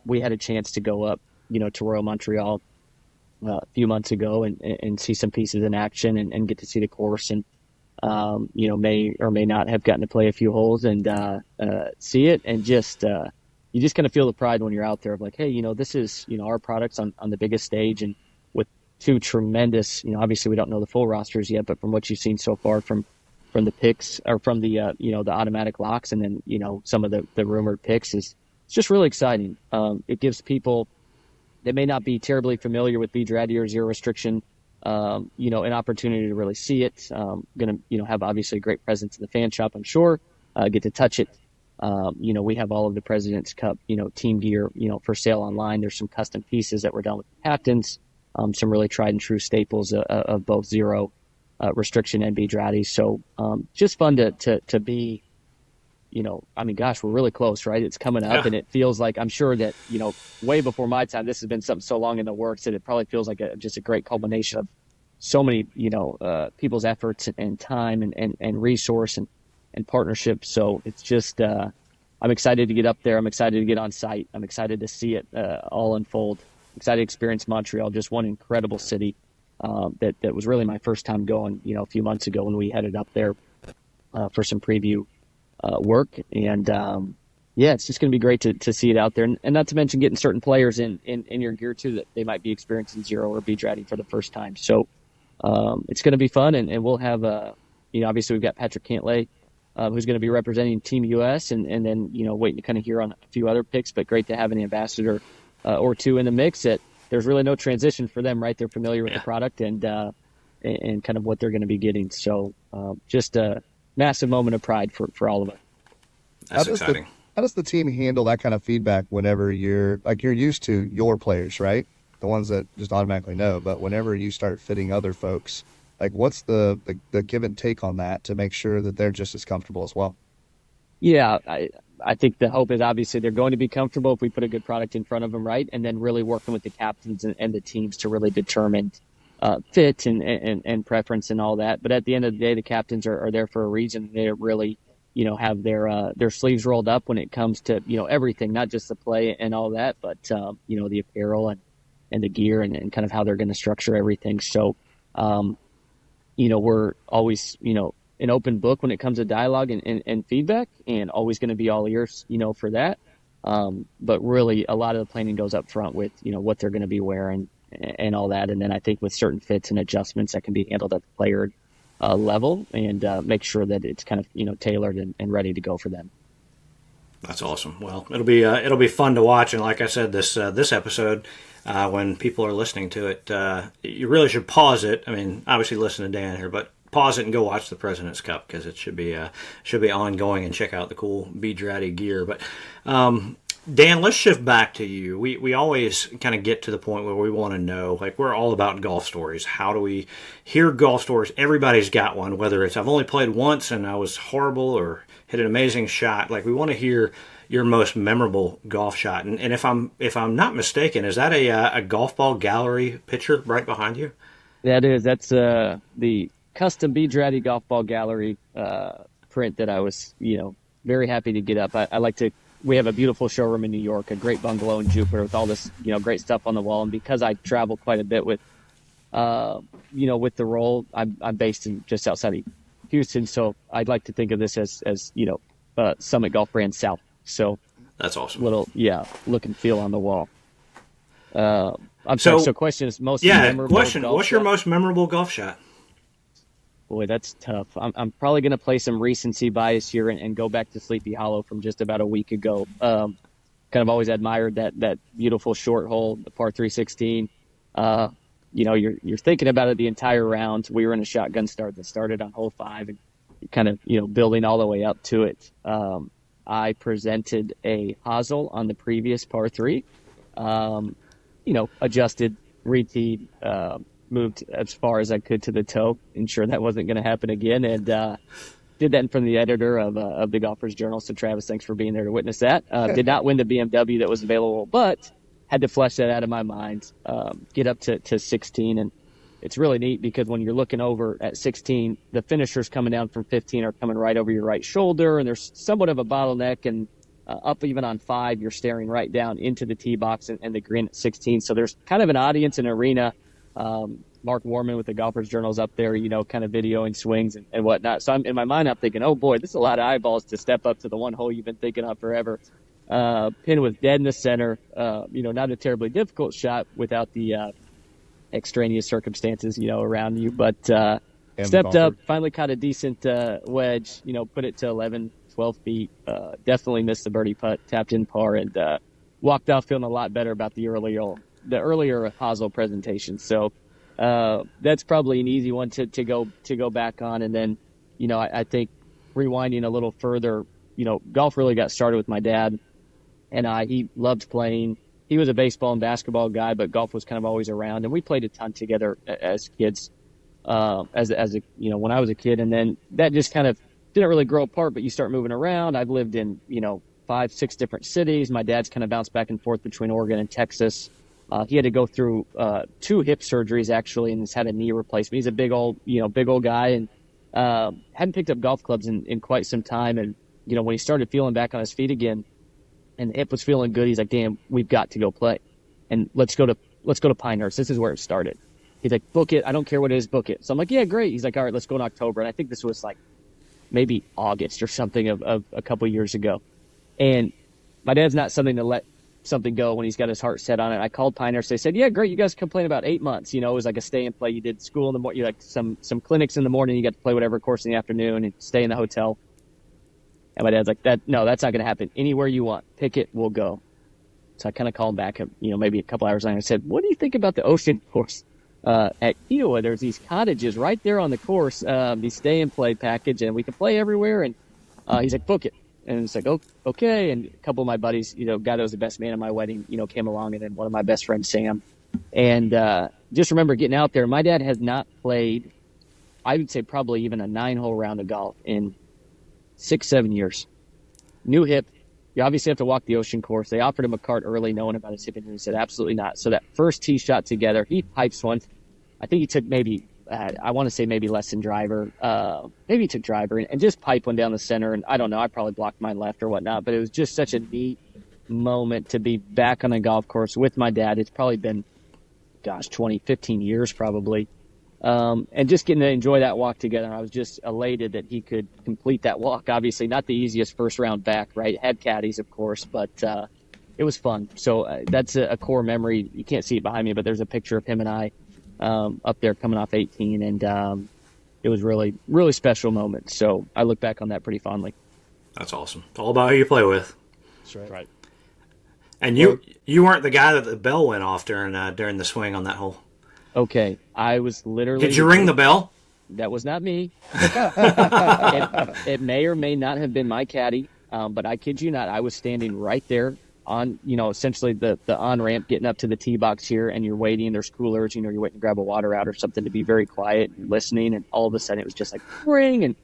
We had a chance to go up, to Royal Montreal a few months ago and see some pieces in action and get to see the course and, may or may not have gotten to play a few holes and see it and just you just kind of feel the pride when you're out there of like, hey, this is, our products on the biggest stage and with two tremendous, obviously we don't know the full rosters yet, but from what you've seen so far from the picks or from the, the automatic locks and then, some of the rumored picks it's just really exciting. It gives people that may not be terribly familiar with Draddy or Zero Restriction, an opportunity to really see it. Going to, have obviously a great presence in the fan shop, I'm sure, get to touch it. We have all of the President's Cup, team gear, for sale online. There's some custom pieces that were done with the captains, some really tried and true staples of both Zero Restriction and Draddy. So just fun to be, we're really close, right? It's coming up and it feels like, I'm sure that, way before my time, this has been something so long in the works that it probably feels like just a great culmination of so many, people's efforts and time and resource and partnership. So it's just, I'm excited to get up there. I'm excited to get on site. I'm excited to see it all unfold. Excited to experience Montreal, just one incredible city that was really my first time going, a few months ago when we headed up there for some preview work. And it's just going to be great to see it out there. And not to mention getting certain players in your gear too, that they might be experiencing Zero or Draddy for the first time. So it's going to be fun. And we'll have, obviously we've got Patrick Cantlay, who's going to be representing Team US and then, waiting to kind of hear on a few other picks, but great to have an ambassador or two in the mix that there's really no transition for them, right? They're familiar with the product and kind of what they're going to be getting. So just a massive moment of pride for all of us. That's exciting. How does the team handle that kind of feedback whenever you're used to your players, right? The ones that just automatically know, but whenever you start fitting other folks, like what's the give and take on that to make sure that they're just as comfortable as well? Yeah, I think the hope is obviously they're going to be comfortable if we put a good product in front of them, right? And then really working with the captains and the teams to really determine fit and preference and all that. But at the end of the day, the captains are there for a reason. They really, have their sleeves rolled up when it comes to, everything, not just the play and all that, but, the apparel and the gear and kind of how they're going to structure everything. So, we're always, an open book when it comes to dialogue and feedback and always going to be all ears, for that. But really a lot of the planning goes up front with, what they're going to be wearing and all that. And then I think with certain fits and adjustments that can be handled at the player level and make sure that it's kind of, tailored and ready to go for them. That's awesome. Well, it'll be fun to watch. And like I said, this episode, when people are listening to it, you really should pause it. I mean, obviously listen to Dan here, but pause it and go watch the President's Cup because it should be ongoing and check out the cool Draddy gear. But Dan, let's shift back to you. We always kind of get to the point where we want to know, like we're all about golf stories. How do we hear golf stories? Everybody's got one, whether it's I've only played once and I was horrible or hit an amazing shot. Like we want to hear your most memorable golf shot. And if I'm not mistaken, is that a golf ball gallery picture right behind you? That is. That's the custom Draddy golf ball gallery print that I was, very happy to get up. I like to. We have a beautiful showroom in New York, a great bungalow in Jupiter with all this, great stuff on the wall. And because I travel quite a bit with, with the role, I'm based in just outside of Houston, so I'd like to think of this as Summit Golf Brand South. So that's awesome. Little look and feel on the wall. I'm sorry. So question is most memorable. Question. Golf What's your shot? most memorable golf shot? Boy, that's tough. I'm probably going to play some recency bias here and go back to Sleepy Hollow from just about a week ago. Kind of always admired that beautiful short hole, the par 316. You're thinking about it the entire round. We were in a shotgun start that started on hole 5 and kind of, building all the way up to it. I presented a hosel on the previous par 3, adjusted, reteed, moved as far as I could to the toe, ensure that wasn't going to happen again. And, did that in front of the editor of the Golfers Journal. So Travis, thanks for being there to witness that. Did not win the BMW that was available, but had to flush that out of my mind, get up to 16. And it's really neat because when you're looking over at 16, the finishers coming down from 15 are coming right over your right shoulder, and there's somewhat of a bottleneck. And up even on 5, you're staring right down into the tee box and the green at 16. So there's kind of an audience and arena. Mark Warman with the Golfers Journal's up there, kind of videoing swings and whatnot. So in my mind, I'm thinking, oh boy, this is a lot of eyeballs to step up to the one hole you've been thinking of forever. Pin was dead in the center. Not a terribly difficult shot without the extraneous circumstances, around you. But stepped up, finally caught a decent wedge, put it to 11, 12 feet. Definitely missed the birdie putt, tapped in par, and walked off feeling a lot better about the earlier hosel presentation. So that's probably an easy one to go back on. And then, I think rewinding a little further, golf really got started with my dad and he loved playing. He was a baseball and basketball guy, but golf was kind of always around, and we played a ton together as kids, when I was a kid. And then that just kind of didn't really grow apart, but you start moving around. I've lived in, 5, 6 different cities. My dad's kind of bounced back and forth between Oregon and Texas. He had to go through 2 hip surgeries actually, and has had a knee replacement. He's a big old guy, and hadn't picked up golf clubs in quite some time. And when he started feeling back on his feet again, and the hip was feeling good, he's like, "Damn, we've got to go play, and let's go to Pinehurst. This is where it started." He's like, "Book it. I don't care what it is, book it." So I'm like, "Yeah, great." He's like, "All right, let's go in October." And I think this was like maybe August or something of a couple years ago. And my dad's not something to let something go when he's got his heart set on it. I called Pinehurst. They said, "Yeah, great. You guys can play in about 8 months." It was like a stay and play. You did school in the morning, you like some clinics in the morning. You got to play whatever course in the afternoon and stay in the hotel. And my dad's like, that's not going to happen. Anywhere you want, pick it, we'll go. So I kind of called back, maybe a couple hours later. I said, "What do you think about the ocean course at Kiowa? There's these cottages right there on the course, these stay and play package, and we can play everywhere." And he's like, "Book it." And it's like, "Oh, okay." And a couple of my buddies, guy that was the best man at my wedding, came along, and then one of my best friends, Sam. And just remember getting out there. My dad has not played, I would say probably even a 9-hole round of golf in 6-7 years. New hip. You obviously have to walk the ocean course. They offered him a cart early, knowing about his hip injury. He said, absolutely not. So that first tee shot together, he pipes one. I think he took maybe, I want to say maybe less than driver. Maybe he took driver and just pipe one down the center. And I don't know, I probably blocked mine left or whatnot. But it was just such a neat moment to be back on a golf course with my dad. It's probably been, 15 years probably. And just getting to enjoy that walk together. I was just elated that he could complete that walk. Obviously, not the easiest first round back, right? Had caddies, of course, but it was fun. So that's a core memory. You can't see it behind me, but there's a picture of him and I up there coming off 18, and it was really, really special moment. So I look back on that pretty fondly. That's awesome. It's all about who you play with. That's right. And you weren't the guy that the bell went off during the swing on that hole. Okay, I was literally... Did you ring the bell? That was not me. It may or may not have been my caddy, but I kid you not, I was standing right there on, essentially the on-ramp getting up to the tee box here, and you're waiting, there's coolers, you're waiting to grab a water out or something to be very quiet and listening, and all of a sudden it was just like, ring, and,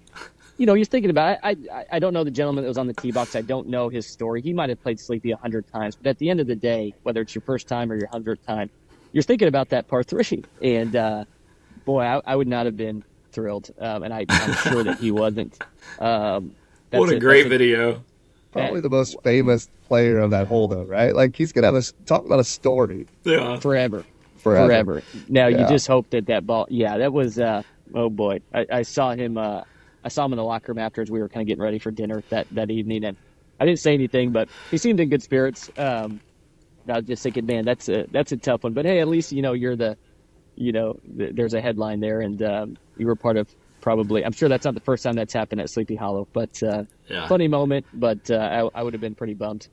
you're thinking about it. I don't know the gentleman that was on the tee box. I don't know his story. He might have played Sleepy 100 times, but at the end of the day, whether it's your first time or your 100th time, you're thinking about that par 3. And, boy, I would not have been thrilled. And I'm sure that he wasn't. What a great video. Probably the most famous player of that hole, though, right? Like, he's going to talk about a story. Yeah. Forever. Now, Yeah. you just hope that ball, that was, oh boy. I saw him I saw him in the locker room after as we were kind of getting ready for dinner that evening, and I didn't say anything, but he seemed in good spirits. I was just thinking, man, that's a tough one. But hey, at least you're there's a headline there, and you were part of probably. I'm sure that's not the first time that's happened at Sleepy Hollow, but funny moment. But I would have been pretty bummed.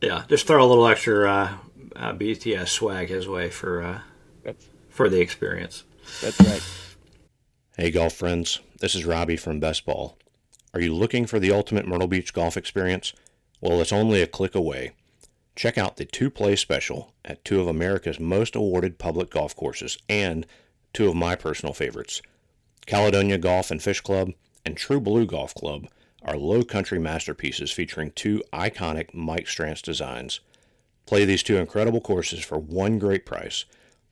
Yeah, just throw a little extra BTS swag his way for the experience. That's right. Hey golf friends, this is Robbie from BestBall. Are you looking for the ultimate Myrtle Beach golf experience? Well, it's only a click away. Check out the 2-play special at 2 of America's most awarded public golf courses and 2 of my personal favorites. Caledonia Golf and Fish Club and True Blue Golf Club are low country masterpieces featuring 2 iconic Mike Strantz designs. Play these 2 incredible courses for one great price.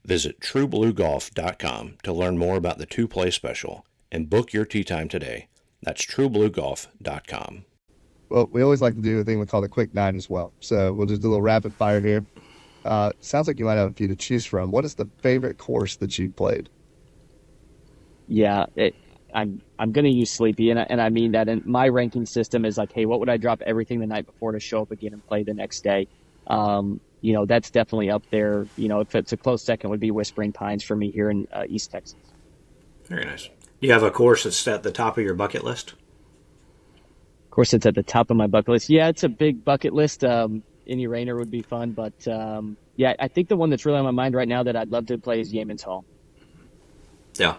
Visit truebluegolf.com to learn more about the 2-play special and book your tee time today. That's truebluegolf.com. Well, we always like to do a thing we call the quick 9 as well. So we'll just do a little rapid fire here. Sounds like you might have a few to choose from. What is the favorite course that you've played? Yeah, I'm going to use Sleepy, and I mean that. And my ranking system is like, hey, what would I drop everything the night before to show up again and play the next day? That's definitely up there. If it's a close second, would be Whispering Pines for me here in East Texas. Very nice. You have a course that's at the top of your bucket list? Of course, it's at the top of my bucket list. Yeah, it's a big bucket list. Any Rainer would be fun, but I think the one that's really on my mind right now that I'd love to play is Yeamans Hall. Yeah.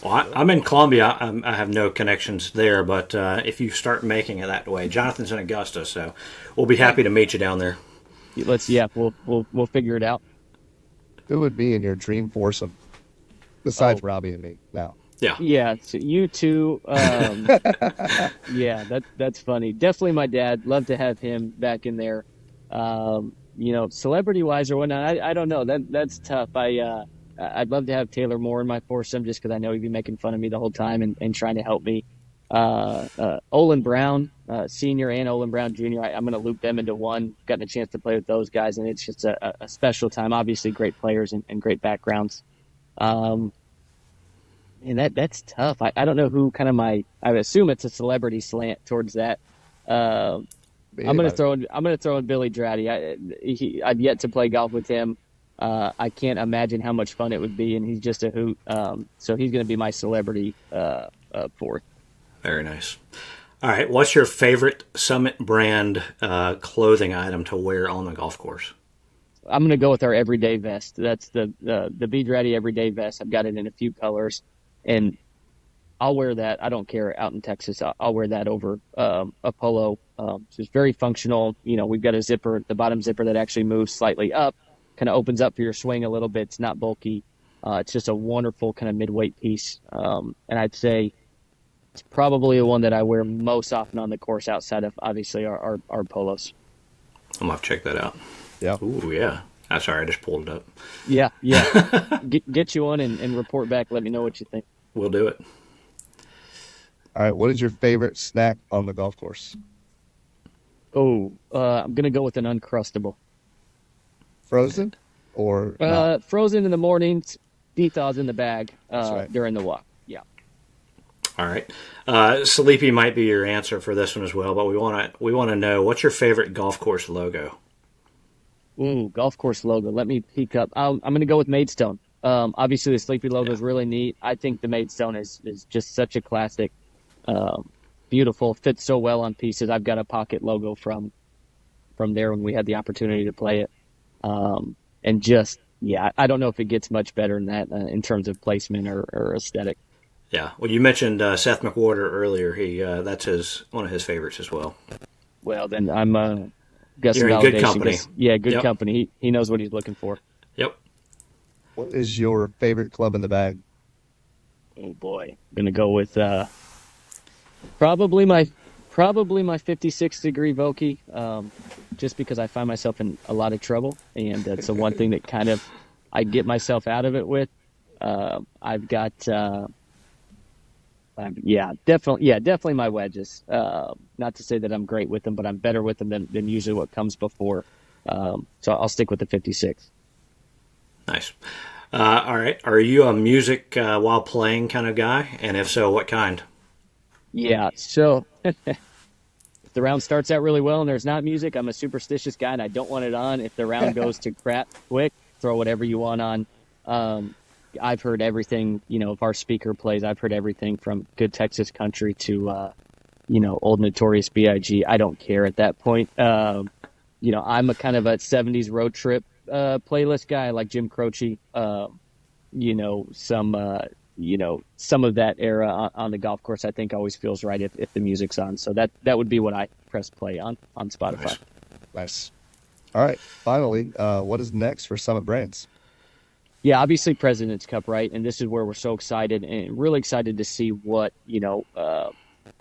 Well, I'm in Columbia. I have no connections there, but if you start making it that way, Jonathan's in Augusta, so we'll be happy to meet you down there. We'll figure it out. Who would be in your dream foursome besides Robbie and me now? Yeah. So you two. That's funny. Definitely my dad. Love to have him back in there. Celebrity wise or whatnot. I don't know. That's tough. I'd love to have Taylor Moore in my foursome just because I know he'd be making fun of me the whole time and trying to help me. Olin Brown, Senior, and Olin Brown Jr. I'm going to loop them into one. Gotten a chance to play with those guys, and it's just a special time. Obviously, great players and great backgrounds. And that's tough. I don't know who kind of I would assume it's a celebrity slant towards that. I'm going to throw in Billy Draddy. I've yet to play golf with him. I can't imagine how much fun it would be, and he's just a hoot. So he's going to be my celebrity fourth. Very nice. All right, what's your favorite Summit brand clothing item to wear on the golf course? I'm going to go with our Everyday Vest. That's the Draddy Everyday Vest. I've got it in a few colors, and I'll wear that. I don't care out in Texas. I'll wear that over a polo. So it's very functional. We've got a zipper, the bottom zipper that actually moves slightly up, kind of opens up for your swing a little bit. It's not bulky. It's just a wonderful kind of mid-weight piece. And I'd say it's probably the one that I wear most often on the course outside of, obviously, our polos. I'm going to have to check that out. Yeah. Ooh, yeah. I'm sorry, I just pulled it up. Yeah. Get you on and report back. Let me know what you think. We'll do it. All right, what is your favorite snack on the golf course? I'm going to go with an Uncrustable. Frozen or not? Frozen in the mornings, de-thaws in the bag during the walk. Yeah. All right. Sleepy might be your answer for this one as well, but we want to know, what's your favorite golf course logo? Ooh, golf course logo. Let me peek up. I'm going to go with Maidstone. Obviously, the Sleepy logo is really neat. I think the Maidstone is just such a classic. Beautiful. Fits so well on pieces. I've got a pocket logo from there when we had the opportunity to play it. And just, I don't know if it gets much better than that in terms of placement or aesthetic. Yeah. Well, you mentioned Seth McWhorter earlier. That's one of his favorites as well. Well, then I'm got some You're in validation. good company. Good company. He knows what he's looking for. Yep. What is your favorite club in the bag? Oh boy, I'm gonna go with probably my 56 degree Vokey, just because I find myself in a lot of trouble, and that's the one thing that kind of I get myself out of it with. I've got definitely my wedges. Not to say that I'm great with them, but I'm better with them than usually what comes before. So I'll stick with the 56. Nice. All right. Are you a music while playing kind of guy? And if so, what kind? Yeah, so if the round starts out really well and there's not music, I'm a superstitious guy and I don't want it on. If the round goes to crap quick, throw whatever you want on. Um, I've heard everything, if our speaker plays, I've heard everything from good Texas country to, old Notorious B.I.G. I don't care at that point. I'm a kind of a 70s road trip playlist guy, like Jim Croce, some of that era on the golf course, I think always feels right if the music's on. So that would be what I press play on Spotify. Nice. Nice. All right. Finally, what is next for Summit Brands? Yeah, obviously President's Cup, right? And this is where we're so excited and really excited to see what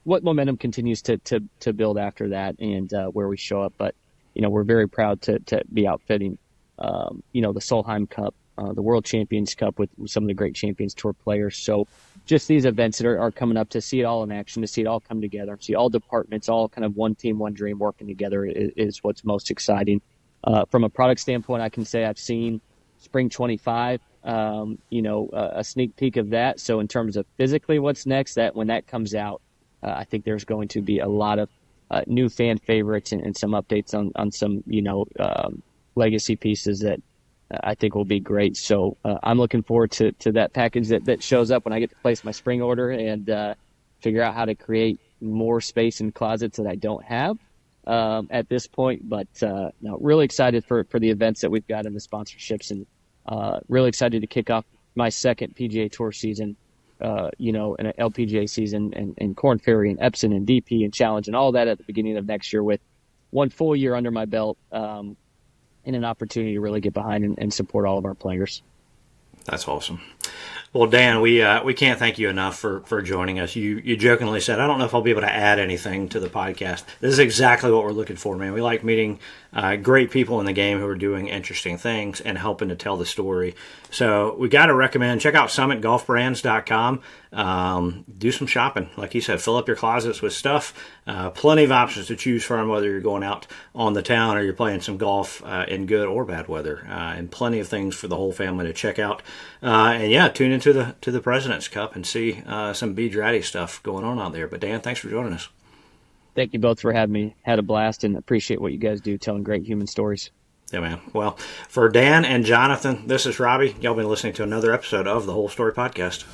momentum continues to build after that and where we show up. But, we're very proud to be outfitting, the Solheim Cup, the World Champions Cup with some of the great Champions Tour players. So just these events that are coming up, to see it all in action, to see it all come together, see all departments, all kind of one team, one dream working together is what's most exciting. From a product standpoint, I can say I've seen Spring 25, a sneak peek of that. So in terms of physically what's next, that when that comes out, I think there's going to be a lot of new fan favorites and some updates on some, legacy pieces that I think will be great. So I'm looking forward to that package that shows up when I get to place my spring order and figure out how to create more space in closets that I don't have at this point. But really excited for the events that we've got and the sponsorships, and really excited to kick off my second PGA Tour season, in an LPGA season and Korn Ferry and Epson and DP and Challenge and all that at the beginning of next year, with one full year under my belt, and an opportunity to really get behind and support all of our players. That's awesome. Well, Dan, we can't thank you enough for joining us. You jokingly said, I don't know if I'll be able to add anything to the podcast. This is exactly what we're looking for, man. We like meeting great people in the game who are doing interesting things and helping to tell the story. So we got to recommend, check out summitgolfbrands.com. Do some shopping. Like you said, fill up your closets with stuff. Plenty of options to choose from, whether you're going out on the town or you're playing some golf in good or bad weather. And plenty of things for the whole family to check out. And yeah, tune into the President's Cup and see some B. Draddy stuff going on out there. But Dan, thanks for joining us. Thank you both for having me. Had a blast and appreciate what you guys do, telling great human stories. Yeah, man. Well, for Dan and Jonathan, this is Robbie. Y'all been listening to another episode of the Whole Story Podcast.